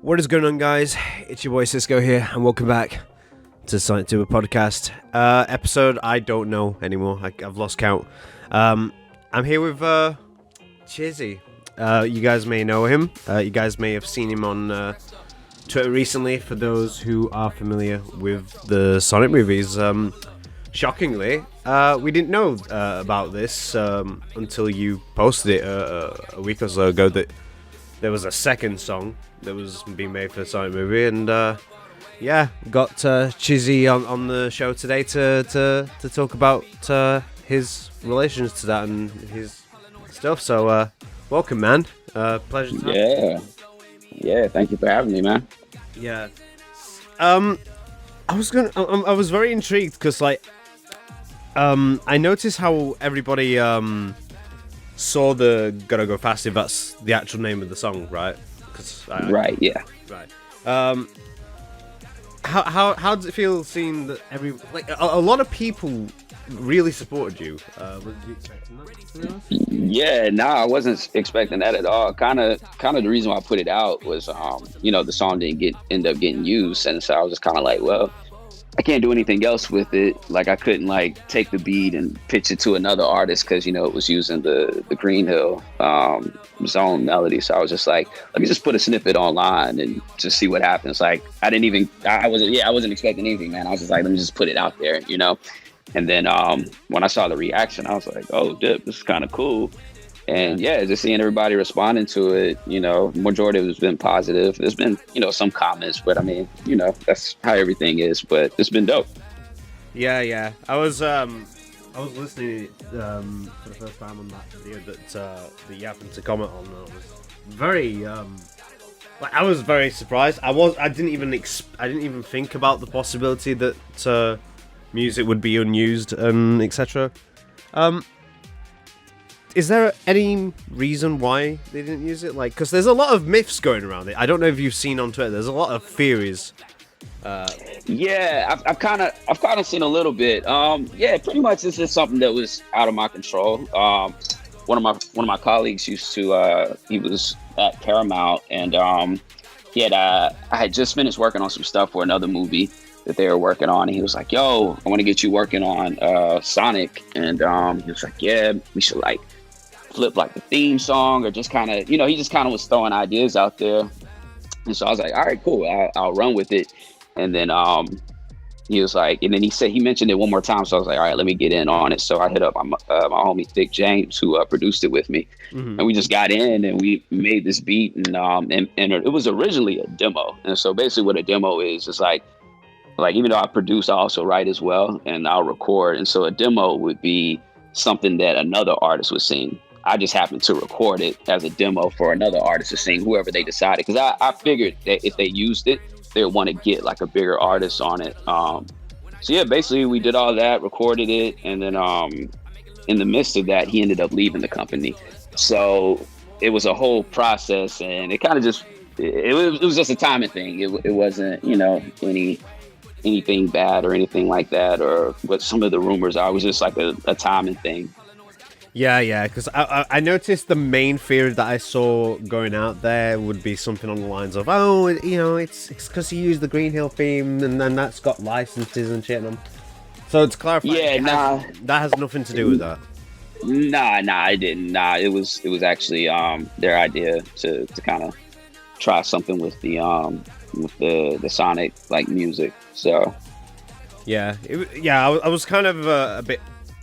What is going on, guys? It's your boy Cisco here, and welcome back to SonicTuber Podcast. Episode I don't know anymore. I've lost count. I'm here with Chizzy. You guys may know him. You guys may have seen him on Twitter recently. For those who are familiar with the Sonic movies, shockingly, we didn't know about this until you posted it a week or so ago. That there was a second song that was being made for the Sonic movie, and got Chizzy on the show today to talk about his relations to that and his stuff. So welcome, man. Pleasure to have you. Yeah, thank you for having me, man. Yeah. I was very intrigued because I noticed how everybody saw the "Gotta Go Fast" if that's the actual name of the song, right? Right. How does it feel seeing that a lot of people really supported you? Was you expecting that? I wasn't expecting that at all. Kind of the reason why I put it out was, the song didn't end up getting used, and so I was just kind of like, well, I can't do anything else with it. Like, I couldn't take the beat and pitch it to another artist because it was using the Green Hill zone melody. So I was just like, let me just put a snippet online and just see what happens. I wasn't expecting anything, man. I was just like, let me just put it out there, And then when I saw the reaction, I was like, oh, dip, this is kind of cool. And just seeing everybody responding to it, majority of it's been positive. There's been, some comments, but I mean, that's how everything is. But it's been dope. Yeah. I was listening for the first time on that video that you happened to comment on. I was very I was very surprised. I didn't even think about the possibility that music would be unused and etc. Is there any reason why they didn't use it? Because there's a lot of myths going around it. I don't know if you've seen on Twitter. There's a lot of theories. I've kind of seen a little bit. Pretty much it's just something that was out of my control. One of my colleagues used to. He was at Paramount, and I had just finished working on some stuff for another movie that they were working on, and he was like, "Yo, I want to get you working on Sonic," and he was like, "Yeah, we should flip the theme song," or just kind of, he just kind of was throwing ideas out there. And so I was like, all right, cool, I'll run with it. And then he was like, and then he mentioned it one more time. So I was like, all right, let me get in on it. So I hit up my homie Thick James, who produced it with me. Mm-hmm. And we just got in and we made this beat, and it was originally a demo. And so basically what a demo is like even though I produce, I also write as well, and I'll record. And so a demo would be something that another artist would sing. I just happened to record it as a demo for another artist to sing, whoever they decided. Because I figured that if they used it, they'd want to get a bigger artist on it. Basically we did all that, recorded it, and then in the midst of that, he ended up leaving the company. So it was a whole process, and it kind of just it was just a timing thing. It wasn't anything bad or anything like that, or what some of the rumors are. It was just a timing thing. Yeah, because I noticed the main fear that I saw going out there would be something on the lines of, it's because he used the Green Hill theme and then that's got licenses and shit. So to clarify, that has nothing to do with that. Nah, it didn't. Nah, it was actually their idea to kind of try something with the Sonic music. So I was kind of a bit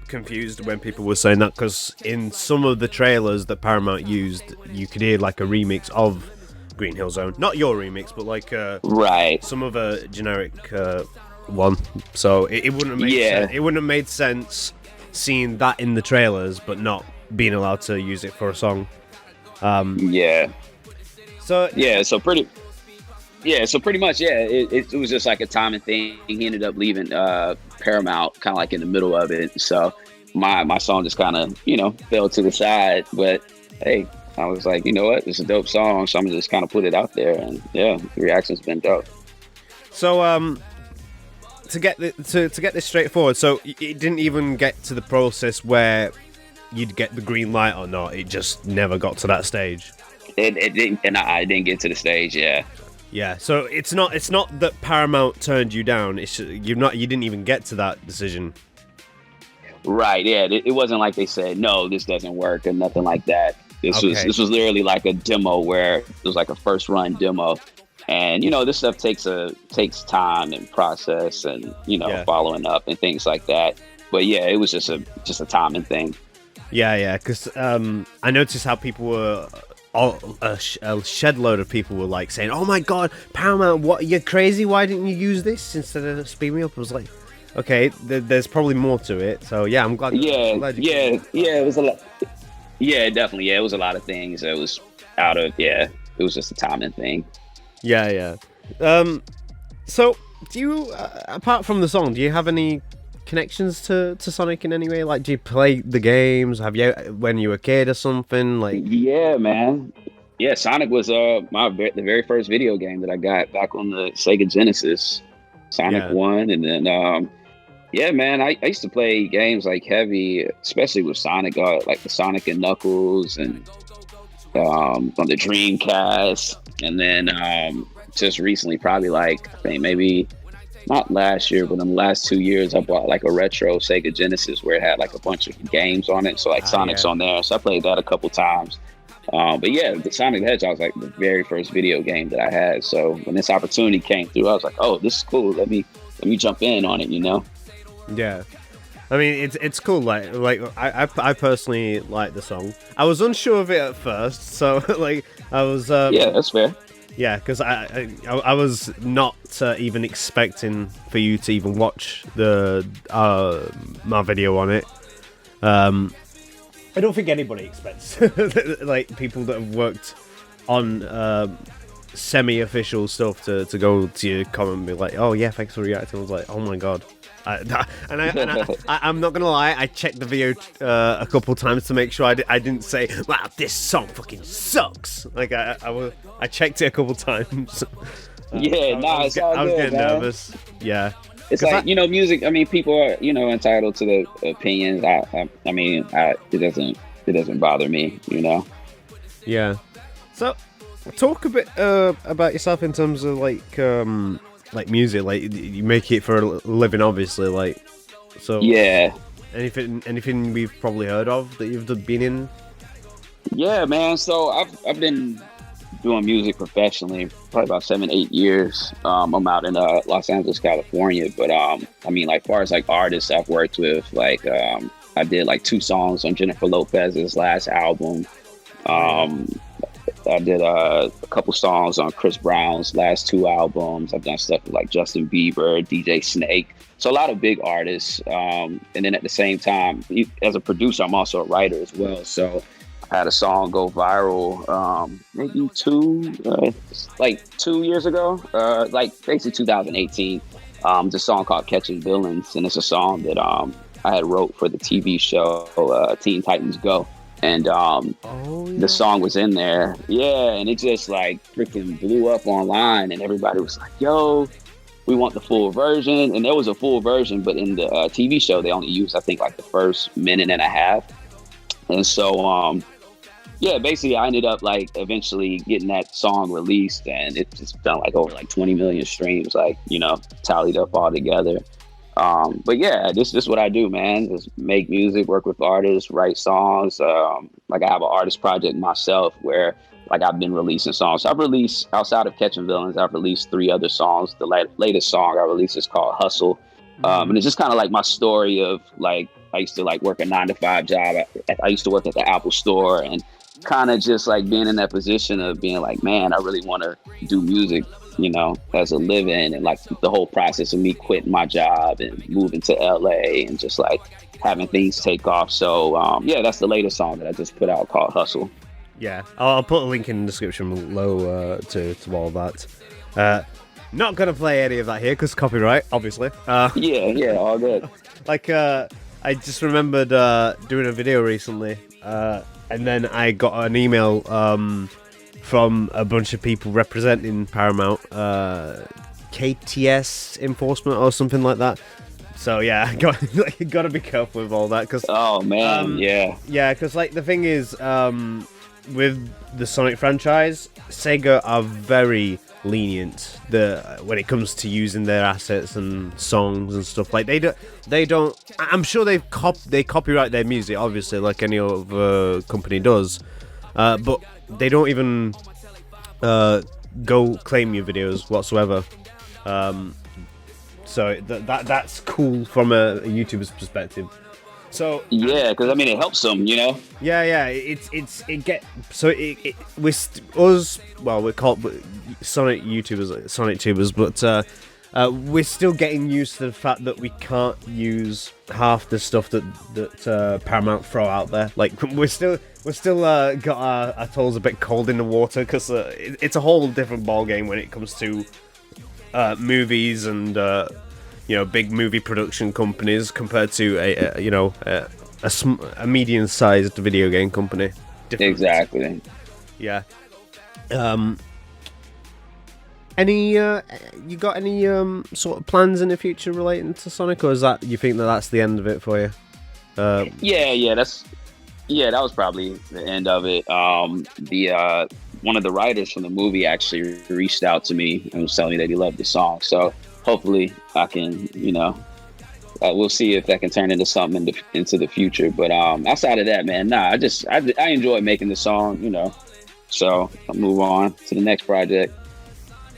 confused when people were saying that, because in some of the trailers that Paramount used, you could hear a remix of Green Hill Zone, not your remix, but right, some of a generic one. So it wouldn't have made sense. It wouldn't have made sense seeing that in the trailers, but not being allowed to use it for a song. So pretty much, it was just a timing thing. He ended up leaving Paramount kind of in the middle of it. So my song just kind of, fell to the side. But hey, I was like, you know what? It's a dope song. So I'm just kind of put it out there. And the reaction's been dope. So to get this straightforward, so it didn't even get to the process where you'd get the green light or not. It just never got to that stage. It didn't, and I didn't get to the stage. Yeah. Yeah. So it's not that Paramount turned you down. It's you didn't even get to that decision. Right. Yeah. It wasn't like they said no, this doesn't work or nothing like that. This was literally like a demo where it was like a first run demo. And, this stuff takes time and process and, following up and things like that. But yeah, it was just a timing thing. Yeah. Because I noticed how people were, a shed load of people were like saying, "Oh my God, Paramount, what, you're crazy? Why didn't you use this instead of Speed Me Up?" I was like, okay, there's probably more to it. So yeah, I'm glad. Yeah, it was a lot. Yeah, definitely. Yeah, it was a lot of things. It was it was just a timing thing. Yeah. So, do you, apart from the song, do you have any connections to Sonic in any way? Like, do you play the games? Have you, when you were a kid or something? Like, yeah, man. Yeah, Sonic was the very first video game that I got back on the Sega Genesis, Sonic 1, and then yeah, man, I used to play games like heavy, especially with Sonic, like the Sonic and Knuckles, and on the Dreamcast. And then just recently, probably like, I think maybe not last year, but in the last 2 years, I bought like a retro Sega Genesis where it had like a bunch of games on it. So like Sonic's on there. So I played that a couple times. But yeah, the Sonic the Hedgehog was like the very first video game that I had. So when this opportunity came through, I was like, oh, this is cool. Let me jump in on it, Yeah. I mean, it's cool. Like I personally like the song. I was unsure of it at first, so like I was. Yeah, that's fair. Yeah, because I was not even expecting for you to even watch the my video on it. I don't think anybody expects like people that have worked on semi-official stuff to go to your comment and be like, "Oh yeah, thanks for reacting." I was like, "Oh my God." I'm not gonna lie, I checked the video a couple times to make sure I didn't say, "Wow, this song fucking sucks." Like I checked it a couple times. I was getting nervous. Yeah, it's like music. I mean, people are entitled to their opinions. I mean, it doesn't bother me. Yeah. So, talk a bit about yourself in terms of like music, like you make it for a living, obviously, like, so yeah. Anything we've probably heard of that you've been in? Yeah, man. So I've been doing music professionally probably about 7-8 years. I'm out in Los Angeles, California, but I mean, like, far as like artists I've worked with, like I did like 2 songs on Jennifer Lopez's last album. I did a couple songs on Chris Brown's last 2 albums. I've done stuff with like Justin Bieber, DJ Snake. So a lot of big artists. And then at the same time, as a producer, I'm also a writer as well. So I had a song go viral maybe 2 years ago, like basically 2018. The song called Catching Villains. And it's a song that I had wrote for the TV show Teen Titans Go. And the song was in there. Yeah, and it just like freaking blew up online, and everybody was like, yo, we want the full version. And there was a full version, but in the TV show, they only used, I think, like the first minute and a half. And so, basically I ended up like eventually getting that song released, and it just done like over like 20 million streams, like, tallied up all together. But yeah, this is what I do, man. Just make music, work with artists, write songs. Like I have an artist project myself where like I've been releasing songs. I've released, outside of Catching Villains, I've released 3 other songs. The latest song I released is called Hustle. And it's just kind of like my story of like, I used to like work a 9-to-5 job. I used to work at the Apple store, and kind of just like being in that position of being like, man, I really want to do music, as a living, and like the whole process of me quitting my job and moving to LA and just like having things take off. So that's the latest song that I just put out called Hustle. Yeah, I'll put a link in the description below to all that. Not gonna play any of that here because copyright, obviously. Yeah, all good. Like I just remembered doing a video recently, and then I got an email from a bunch of people representing Paramount, KTS enforcement or something like that. So yeah, gotta be careful with all that, because oh man, yeah, because like the thing is, with the Sonic franchise, Sega are very lenient when it comes to using their assets and songs and stuff. Like they don't. I'm sure they copyright their music, obviously, like any other company does, but they don't even go claim your videos whatsoever. So that's cool from a YouTuber's perspective. So yeah, because I mean it helps them, you know. Yeah. We're called Sonic YouTubers, SonicTubers, but we're still getting used to the fact that we can't use half the stuff that Paramount throw out there. Like we're still got our toes a bit cold in the water because it's a whole different ball game when it comes to movies and big movie production companies compared to a medium-sized video game company. Different. Exactly. Yeah. You got any sort of plans in the future relating to Sonic, or is that you think that's the end of it for you? That was probably the end of it. One of the writers from the movie actually reached out to me and was telling me that he loved the song. So hopefully I can, we'll see if that can turn into something into the future. But outside of that, man, I enjoy making the song, So I'll move on to the next project.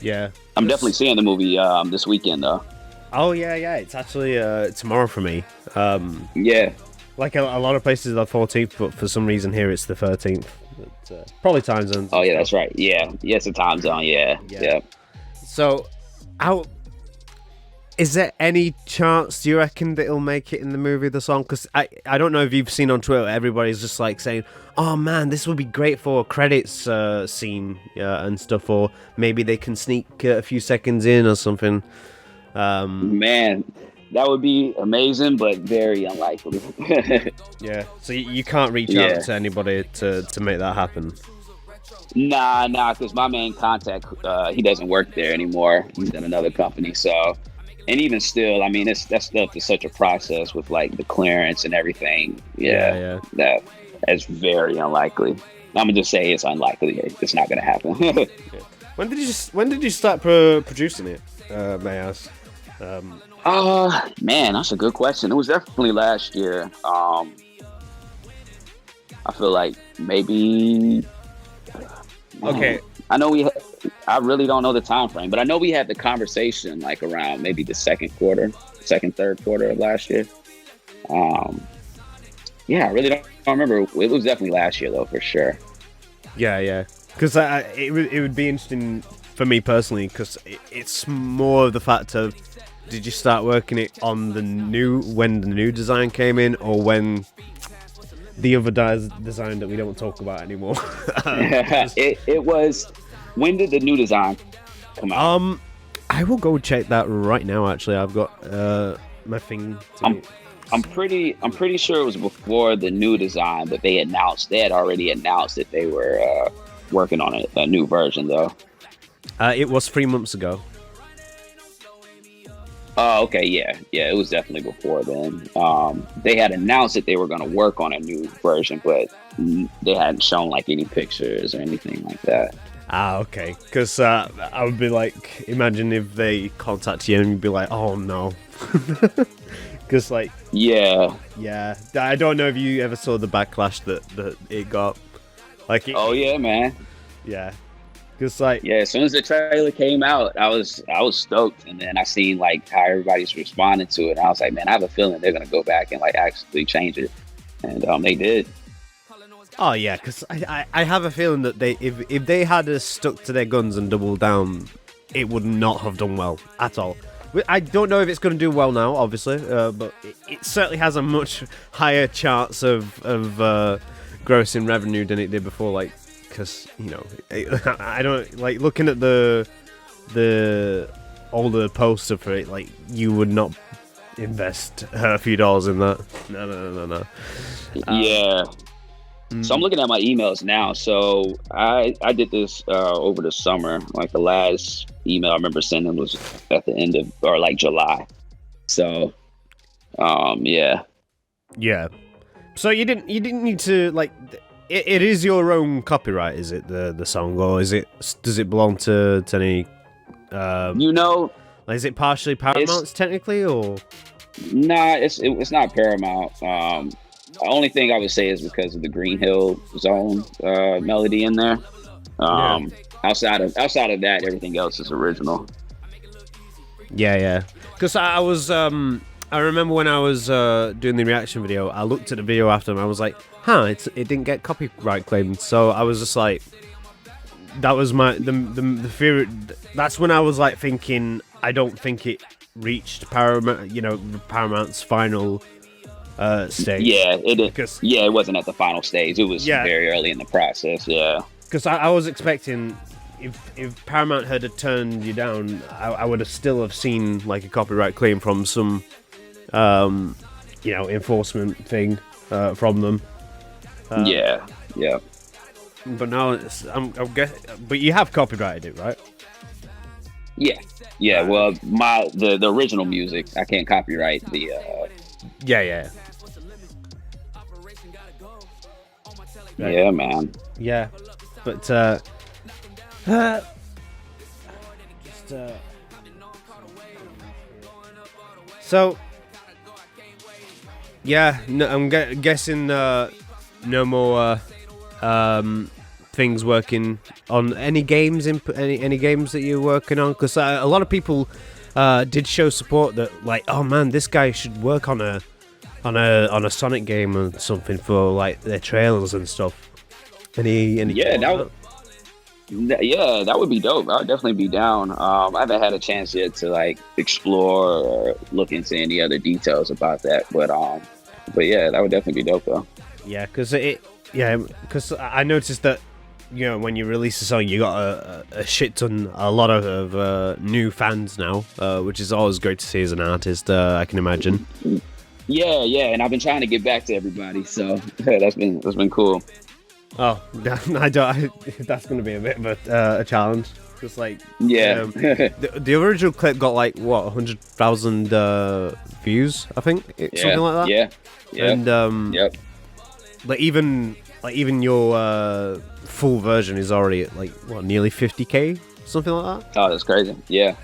Yeah, I'm definitely seeing the movie this weekend though. Oh yeah, it's actually tomorrow for me. Yeah. Like a lot of places are the 14th, but for some reason here it's the 13th. But, probably time zones. Oh yeah, that's right. Yeah, it's a time zone. Yeah. So, is there any chance, do you reckon, that it'll make it in the movie, the song? Because I don't know if you've seen on Twitter, everybody's just like saying, oh man, this would be great for a credits scene and stuff, or maybe they can sneak a few seconds in or something. Man, that would be amazing, but very unlikely. Yeah, so you can't reach out to anybody to make that happen? Nah, because my main contact, he doesn't work there anymore. He's in another company, so... And even still, I mean, that stuff is such a process with, like, the clearance and everything. Yeah. That's very unlikely. I'm going to just say it's unlikely. It's not going to happen. When did you start producing it, may I ask? Man, that's a good question. It was definitely last year. I feel like maybe... Okay. I know I really don't know the time frame, but I know we had the conversation like around maybe the third quarter of last year. I really don't remember. It was definitely last year though, for sure. Yeah. Because it would be interesting for me personally, because it's more of the fact of, did you start working it on when the new design came in, or when the other design that we don't talk about anymore? It was. When did the new design come out? I will go check that right now. Actually, I've got my thing. I'm pretty sure it was before the new design, but they had already announced that they were working on a new version, though. It was 3 months ago. Oh, okay, yeah, it was definitely before then. They had announced that they were going to work on a new version, but they hadn't shown like any pictures or anything like that. Okay. Because I would be like, imagine if they contact you and you'd be like, oh no. Because like... Yeah. I don't know if you ever saw the backlash that it got. Like. Yeah, man. Yeah. Because like... Yeah, as soon as the trailer came out, I was stoked. And then I seen like how everybody's responding to it. And I was like, man, I have a feeling they're going to go back and like actually change it. And they did. Oh yeah, because I have a feeling that if they had stuck to their guns and doubled down, it would not have done well at all. I don't know if it's going to do well now, obviously, but it certainly has a much higher chance of grossing revenue than it did before. Like, because I don't like looking at the older poster for it. Like, you would not invest a few dollars in that. No. Yeah. So I'm looking at my emails now. So I did this over the summer. Like the last email I remember sending was at the end of, or like July. So, yeah. Yeah. So you didn't need to like. it is your own copyright, is it, the song, or does it belong to any? Is it partially Paramount's technically, or? Nah, it's not Paramount. The only thing I would say is because of the Green Hill Zone melody in there. Outside of that, everything else is original. Yeah. Because I was I remember when I was doing the reaction video, I looked at the video after and I was like, it didn't get copyright claimed. So I was just like, that was the fear. That's when I was like thinking, I don't think it reached Paramount's final stage. Yeah, it did. It wasn't at the final stage. It was very early in the process. Yeah. Because I was expecting, if Paramount had turned you down, I would have still have seen like a copyright claim from some, enforcement thing from them. Yeah. But now I'm guessing. But you have copyrighted it, right? Yeah. Well, the original music, I can't copyright the. Yeah. Right. Yeah, man. Yeah, but so yeah, no, I'm guessing no more things working on any games any games that you're working on, because a lot of people did show support that, like, oh man, this guy should work on a Sonic game or something for like their trailers and stuff. That would be dope. I would definitely be down. I haven't had a chance yet to like explore or look into any other details about that, but yeah, that would definitely be dope though. Yeah, because I noticed that, when you release a song, you got a shit ton, a lot of new fans now, which is always great to see as an artist. I can imagine. Yeah, and I've been trying to get back to everybody, so that's been cool. Oh, that's going to be a bit of a challenge. Just like, the original clip got like 100,000 views, I think, something like that. Yeah. And like even your full version is already at like nearly 50k, something like that. Oh, that's crazy. Yeah.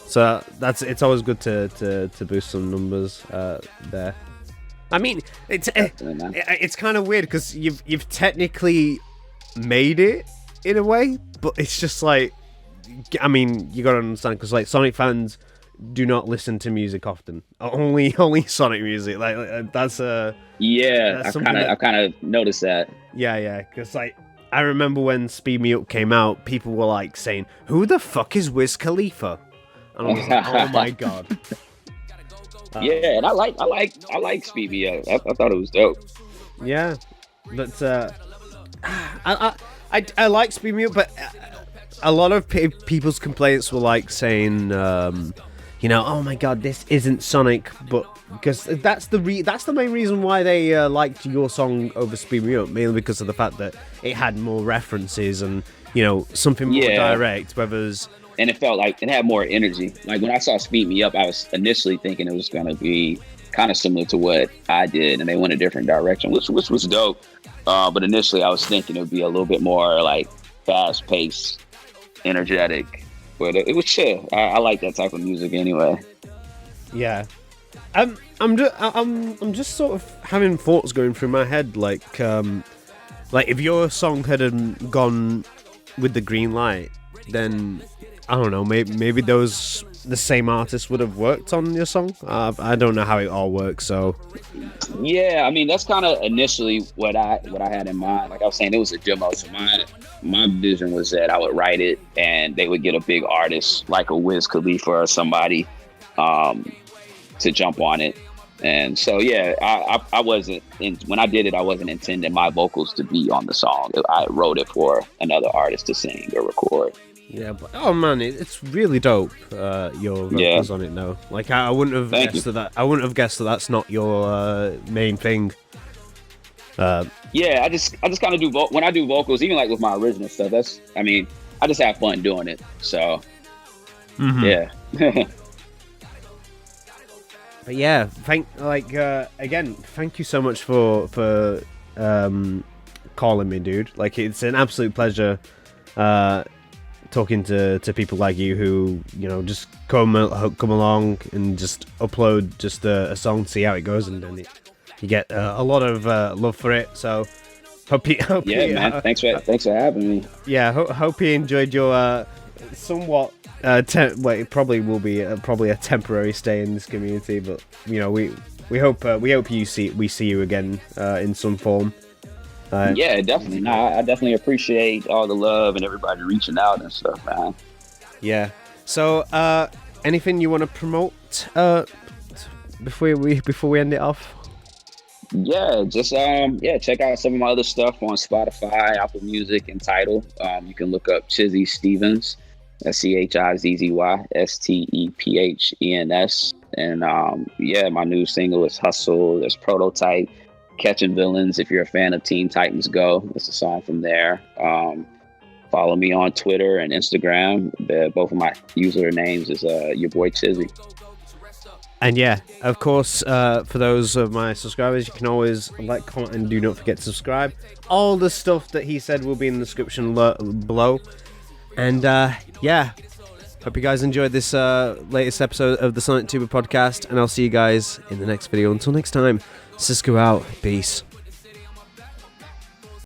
So it's always good to boost some numbers there. I mean, it's kind of weird because you've technically made it in a way, but it's just like, I mean, you gotta understand, because like Sonic fans do not listen to music often. Only Sonic music. Like that's I kind of noticed that. Yeah, because like I remember when Speed Me Up came out, people were like saying, "Who the fuck is Wiz Khalifa?" And I was like, "Oh my god." Yeah, and I like Speed Me Up. I thought it was dope. Yeah, but I like Speed Me Up, but a lot of people's complaints were like saying, oh my god, this isn't Sonic, but because that's the main reason why they liked your song over Speed Me Up, mainly because of the fact that it had more references and something more direct, and it felt like it had more energy. Like when I saw Speed Me Up, I was initially thinking it was going to be kind of similar to what I did, and they went a different direction, which was dope. But initially I was thinking it would be a little bit more like fast paced, energetic, but it was chill. I like that type of music anyway. Yeah. I'm just sort of having thoughts going through my head, like if your song had gone with the green light, then I don't know, maybe the same artist would have worked on your song. I don't know how it all works, so yeah, I mean, that's kind of initially what I had in mind. Like I was saying, it was a demo, so my vision was that I would write it and they would get a big artist like a Wiz Khalifa or somebody to jump on it. And so yeah, I wasn't when I did it, I wasn't intending my vocals to be on the song. I wrote it for another artist to sing or record. Yeah, but oh man, it's really dope. Your vocals on it now. Like I wouldn't have guessed that. I wouldn't have guessed that that's not your main thing. Yeah, I just kind of do when I do vocals, even like with my original stuff. I just have fun doing it. So yeah. But yeah, thank you so much for calling me, dude. Like, it's an absolute pleasure talking to people like you who, you know, just come along and just upload just a song, see how it goes, and then you get a lot of love for it. So hope you man, thanks for having me. Yeah, hope you enjoyed your somewhat it probably will be probably a temporary stay in this community, but you know, we hope we see you again in some form. Yeah, definitely. No, I definitely appreciate all the love and everybody reaching out and stuff, man. Yeah. So, anything you want to promote before we end it off? Yeah, just check out some of my other stuff on Spotify, Apple Music, and Tidal. You can look up Chizzy Stephens, Chizzy Stephens, and my new single is Hustle. There's Prototype, Catching Villains. If you're a fan of Teen Titans Go, it's a song from there. Follow me on Twitter and Instagram. Both of my usernames is your boy Chizzy. And yeah, of course, for those of my subscribers, you can always like, comment, and do not forget to subscribe. All the stuff that he said will be in the description below. And yeah, hope you guys enjoyed this latest episode of the SonicTuber Podcast, and I'll see you guys in the next video. Until next time, Cisco out. Peace.